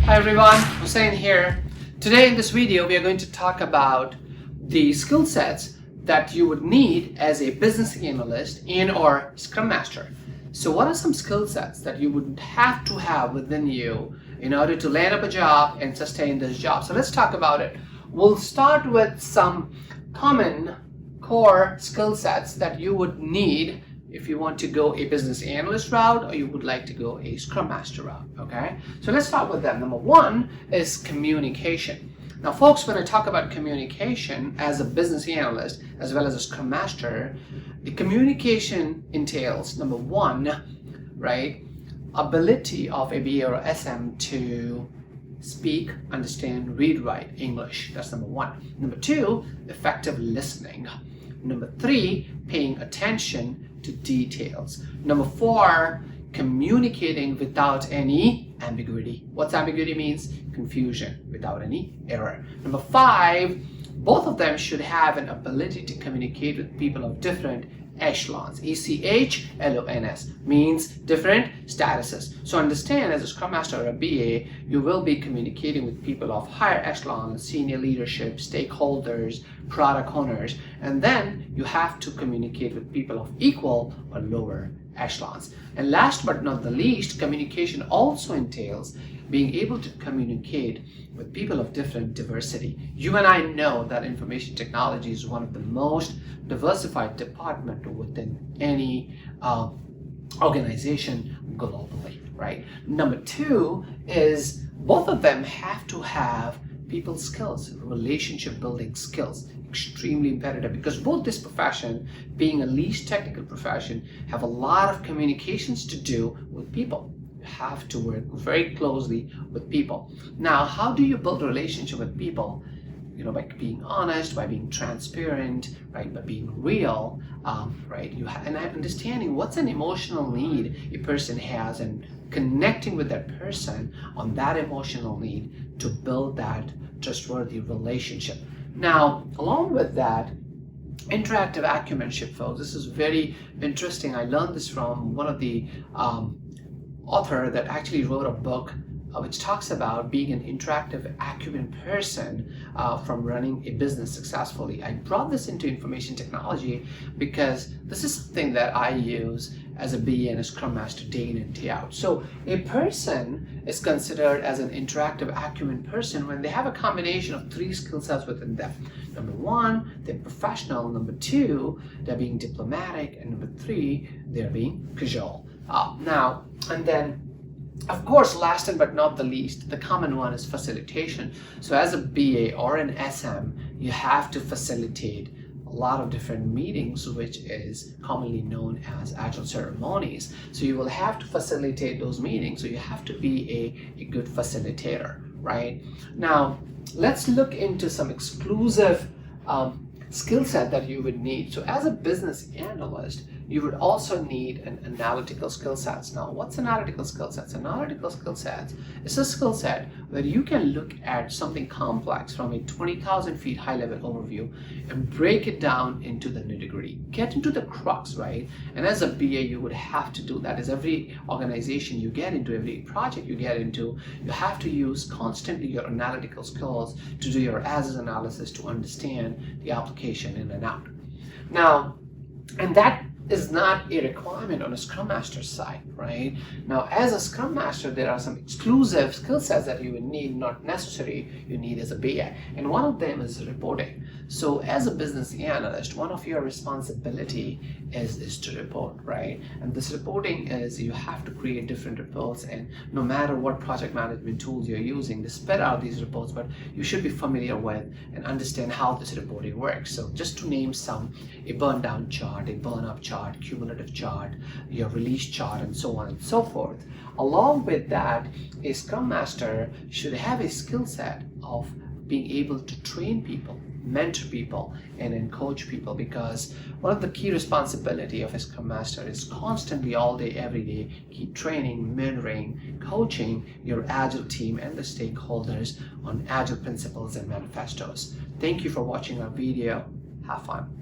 Hi everyone, Hussein here. Today in this video we are going to talk about the skill sets that you would need as a business analyst and or Scrum Master. So what are some skill sets that you would have to have within you in order to land up a job and sustain this job? So let's talk about it. We'll start with some common core skill sets that you would need if you want to go a business analyst route or you would like to go a Scrum Master route, okay? So let's start with that. Number one is communication. Now folks, when I talk about communication as a business analyst as well as a Scrum Master, the communication entails, number one, right, ability of a BA or SM to speak, understand, read, write English. That's number one. Number two, effective listening. Number three, paying attention to details. Number four, communicating without any ambiguity. What's ambiguity means? Confusion, without any error. Number five, both of them should have an ability to communicate with people of different echelons. ECHLONS means different statuses. So understand, as a Scrum Master or a BA, you will be communicating with people of higher echelon, senior leadership, stakeholders, product owners, and then you have to communicate with people of equal or lower echelons. And last but not the least, communication also entails being able to communicate with people of different diversity. You and I know that information technology is one of the most diversified department within any organization globally, right? Number two is both of them have to have people skills, relationship building skills, extremely imperative, because both this profession, being a least technical profession, have a lot of communications to do with people. You have to work very closely with people. Now, how do you build a relationship with people? You know, by being honest, by being transparent, right? By being real, right? And understanding what's an emotional need a person has and connecting with that person on that emotional need to build that trustworthy relationship. Now, along with that, interactive acumenship, folks. This is very interesting. I learned this from one of the author that actually wrote a book which talks about being an interactive acumen person from running a business successfully. I brought this into information technology because this is something that I use as a BA and a Scrum Master day in and day out. So a person is considered as an interactive acumen person when they have a combination of three skill sets within them. Number one, they're professional. Number two, they're being diplomatic. And number three, they're being casual. Now, and then of course, last but not the least, the common one is facilitation. So as a BA or an SM, you have to facilitate a lot of different meetings, which is commonly known as agile ceremonies. So you will have to facilitate those meetings. So you have to be a good facilitator, right? Now, let's look into some exclusive skill set that you would need. So as a business analyst, you would also need an analytical skill sets. Now, what's analytical skill sets? Analytical skill sets is a skill set where you can look at something complex from a 20,000 feet high level overview and break it down into the nitty-gritty, get into the crux, right? And as a BA, you would have to do that. As every organization you get into, every project you get into, you have to use constantly your analytical skills to do your as-is analysis to understand the application in and out. Now, and that is not a requirement on a Scrum Master side, right? Now, as a Scrum Master, there are some exclusive skill sets that you would need, not necessary you need as a BA. And one of them is reporting. So as a business analyst, one of your responsibility is to report, right? And this reporting is you have to create different reports, and no matter what project management tools you're using to spit out these reports, but you should be familiar with and understand how this reporting works. So just to name some, a burn down chart, a burn up chart, cumulative chart, your release chart, and so on and so forth. Along with that, a Scrum Master should have a skill set of being able to train people, mentor people, and then coach people, because one of the key responsibility of a Scrum Master is constantly, all day, every day, keep training, mentoring, coaching your Agile team and the stakeholders on Agile principles and manifestos. Thank you for watching our video. Have fun.